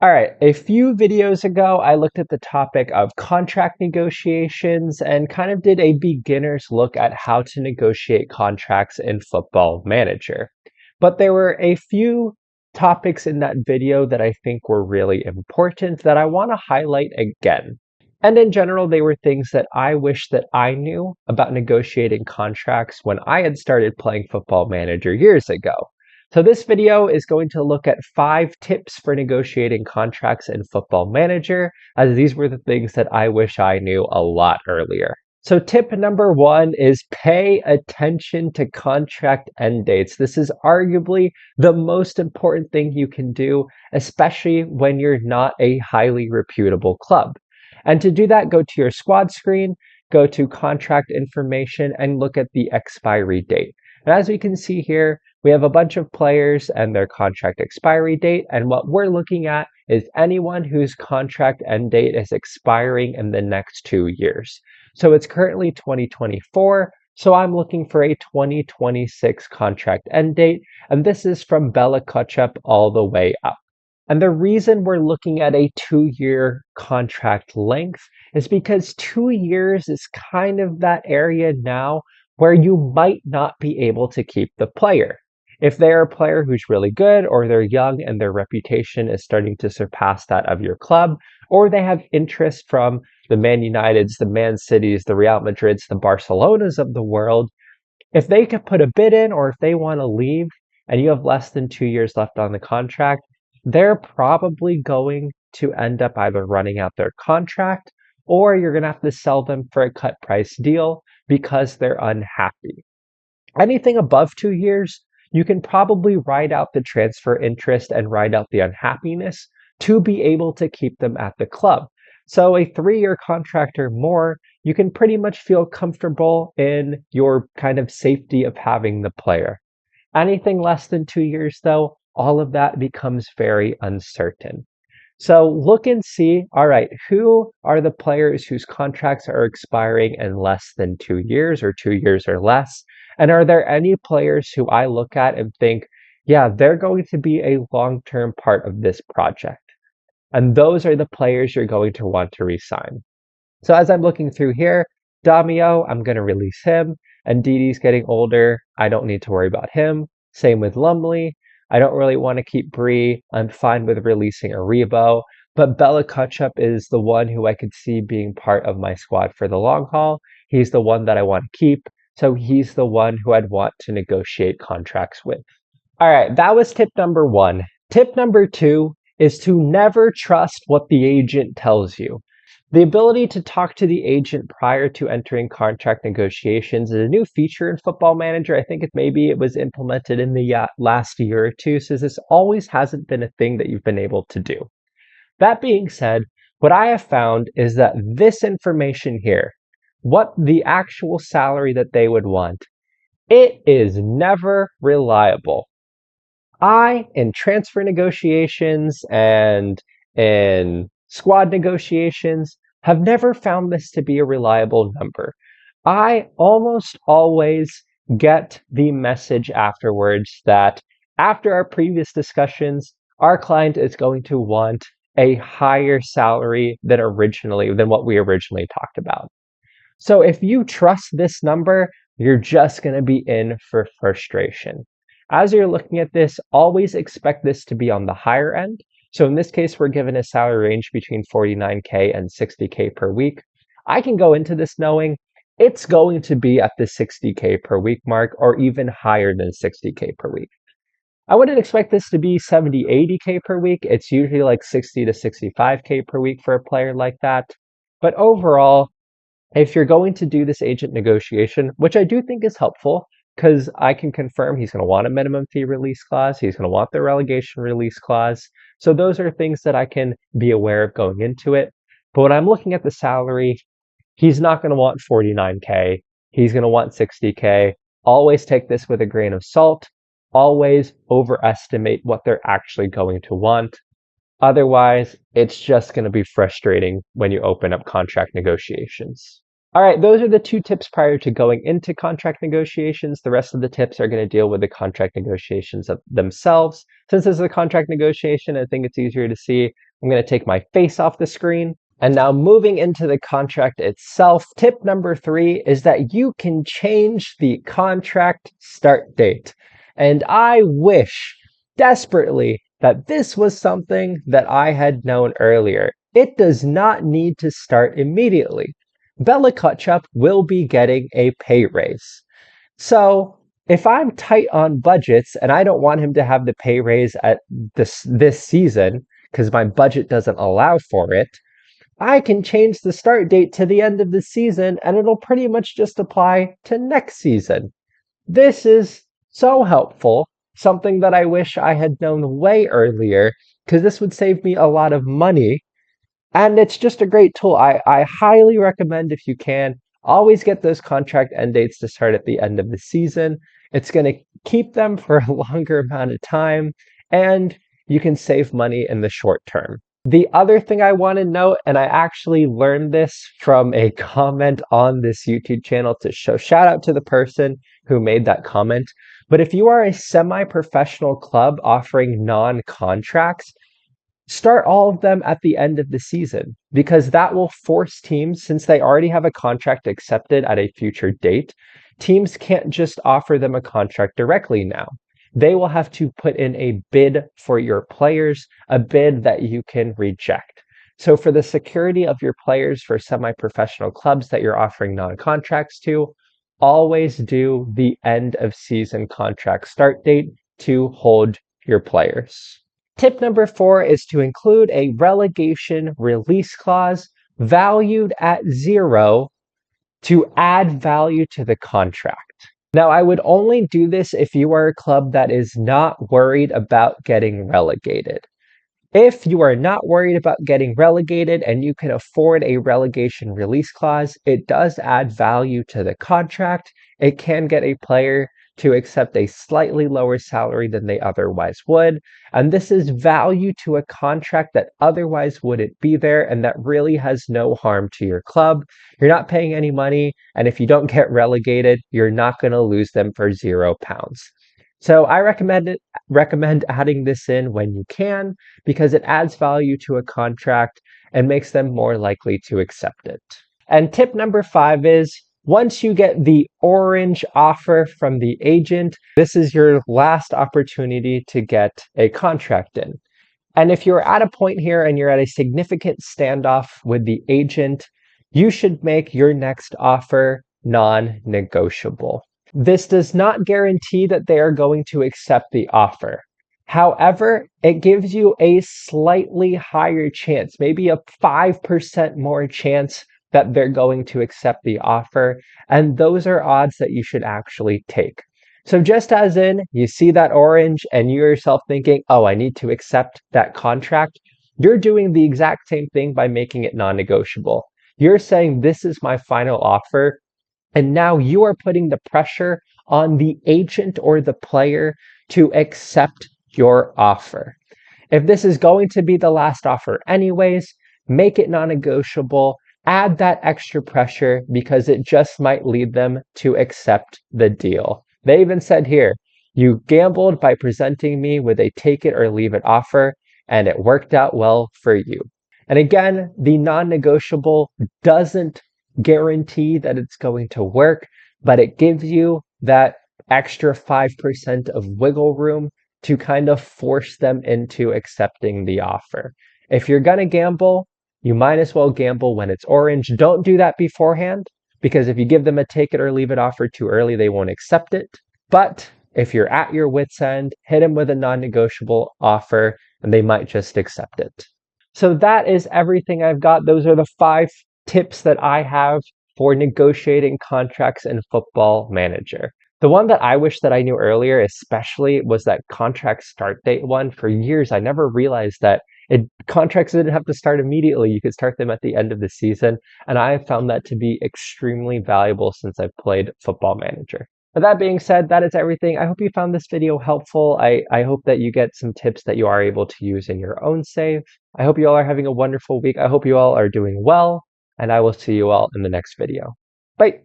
All right, a few videos ago, I looked at the topic of contract negotiations and kind of did a beginner's look at how to negotiate contracts in Football Manager. But there were a few topics in that video that I think were really important that I want to highlight again. And in general, they were things that I wish that I knew about negotiating contracts when I had started playing Football Manager years ago. So this video is going to look at 5 tips for negotiating contracts in Football Manager, as these were the things that I wish I knew a lot earlier. So tip number 1 is pay attention to contract end dates. This is arguably the most important thing you can do, especially when you're not a highly reputable club. And to do that, go to your squad screen, go to contract information, and look at the expiry date. And as we can see here, we have a bunch of players and their contract expiry date, and what we're looking at is anyone whose contract end date is expiring in the next 2 years. So it's currently 2024, so I'm looking for a 2026 contract end date, and this is from Bella Kotchup all the way up. And the reason we're looking at a 2-year contract length is because 2 years is kind of that area now where you might not be able to keep the player. If they're a player who's really good, or they're young and their reputation is starting to surpass that of your club, or they have interest from the Man Uniteds, the Man Cities, the Real Madrids, the Barcelonas of the world, if they could put a bid in, or if they want to leave and you have less than 2 years left on the contract, they're probably going to end up either running out their contract, or you're going to have to sell them for a cut price deal because they're unhappy. Anything above 2 years, you can probably ride out the transfer interest and ride out the unhappiness to be able to keep them at the club. So a 3-year contract or more, you can pretty much feel comfortable in your kind of safety of having the player. Anything less than 2 years, though, all of that becomes very uncertain. So look and see, all right, who are the players whose contracts are expiring in less than 2 years or 2 years or less? And are there any players who I look at and think, yeah, they're going to be a long-term part of this project? And those are the players you're going to want to re-sign. So as I'm looking through here, Damio, I'm going to release him. And Didi's getting older. I don't need to worry about him. Same with Lumley. I don't really want to keep Bree. I'm fine with releasing Aribo. But Bella Kotchup is the one who I could see being part of my squad for the long haul. He's the one that I want to keep. So he's the one who I'd want to negotiate contracts with. All right, that was tip number 1. Tip number 2 is to never trust what the agent tells you. The ability to talk to the agent prior to entering contract negotiations is a new feature in Football Manager. I think maybe it was implemented in the last year or two, so this always hasn't been a thing that you've been able to do. That being said, what I have found is that this information here, what the actual salary that they would want, it is never reliable. In transfer negotiations and in squad negotiations, have never found this to be a reliable number. I almost always get the message afterwards that after our previous discussions, our client is going to want a higher salary than what we originally talked about. So if you trust this number, you're just going to be in for frustration. As you're looking at this, always expect this to be on the higher end. So in this case, we're given a salary range between 49K and 60K per week. I can go into this knowing it's going to be at the 60K per week mark, or even higher than 60K per week. I wouldn't expect this to be 70, 80K per week. It's usually like 60 to 65K per week for a player like that. But overall, if you're going to do this agent negotiation, which I do think is helpful, because I can confirm he's going to want a minimum fee release clause, he's going to want the relegation release clause. So those are things that I can be aware of going into it. But when I'm looking at the salary, he's not going to want 49K. He's going to want 60K. Always take this with a grain of salt. Always overestimate what they're actually going to want. Otherwise, it's just going to be frustrating when you open up contract negotiations. All right, those are the 2 tips prior to going into contract negotiations. The rest of the tips are going to deal with the contract negotiations themselves. Since this is a contract negotiation, I think it's easier to see. I'm going to take my face off the screen. And now moving into the contract itself, tip number 3 is that you can change the contract start date. And I wish desperately that this was something that I had known earlier. It does not need to start immediately. Bella Kotchup will be getting a pay raise. So if I'm tight on budgets and I don't want him to have the pay raise at this season because my budget doesn't allow for it, I can change the start date to the end of the season and it'll pretty much just apply to next season. This is so helpful, something that I wish I had known way earlier, because this would save me a lot of money. And it's just a great tool. I highly recommend, if you can, always get those contract end dates to start at the end of the season. It's going to keep them for a longer amount of time, and you can save money in the short term. The other thing I want to note, and I actually learned this from a comment on this YouTube channel, to shout out to the person who made that comment. But if you are a semi-professional club offering non-contracts, start all of them at the end of the season, because that will force teams, since they already have a contract accepted at a future date, teams can't just offer them a contract directly now. They will have to put in a bid for your players, a bid that you can reject. So for the security of your players for semi-professional clubs that you're offering non-contracts to, always do the end of season contract start date to hold your players. Tip number 4 is to include a relegation release clause valued at 0 to add value to the contract. Now, I would only do this if you are a club that is not worried about getting relegated. If you are not worried about getting relegated and you can afford a relegation release clause, it does add value to the contract. It can get a player to accept a slightly lower salary than they otherwise would. And this is value to a contract that otherwise wouldn't be there and that really has no harm to your club. You're not paying any money, and if you don't get relegated, you're not going to lose them for £0. So I recommend adding this in when you can, because it adds value to a contract and makes them more likely to accept it. And tip number 5 is, once you get the orange offer from the agent, this is your last opportunity to get a contract in. And if you're at a point here and you're at a significant standoff with the agent, you should make your next offer non-negotiable. This does not guarantee that they are going to accept the offer. However, it gives you a slightly higher chance, maybe a 5% more chance that they're going to accept the offer. And those are odds that you should actually take. So just as in, you see that orange and you yourself thinking, oh, I need to accept that contract, you're doing the exact same thing by making it non-negotiable. You're saying, this is my final offer. And now you are putting the pressure on the agent or the player to accept your offer. If this is going to be the last offer anyways, make it non-negotiable. Add that extra pressure, because it just might lead them to accept the deal. They even said here, you gambled by presenting me with a take it or leave it offer, and it worked out well for you. And again, the non-negotiable doesn't guarantee that it's going to work, but it gives you that extra 5% of wiggle room to kind of force them into accepting the offer. If you're going to gamble, you might as well gamble when it's orange. Don't do that beforehand, because if you give them a take it or leave it offer too early, they won't accept it. But if you're at your wit's end, hit them with a non-negotiable offer and they might just accept it. So that is everything I've got. Those are the 5 tips that I have for negotiating contracts in Football Manager. The one that I wish that I knew earlier, especially, was that contract start date one. For years, I never realized that contracts didn't have to start immediately. You could start them at the end of the season. And I have found that to be extremely valuable since I've played Football Manager. But that being said, that is everything. I hope you found this video helpful. I hope that you get some tips that you are able to use in your own save. I hope you all are having a wonderful week. I hope you all are doing well, and I will see you all in the next video. Bye.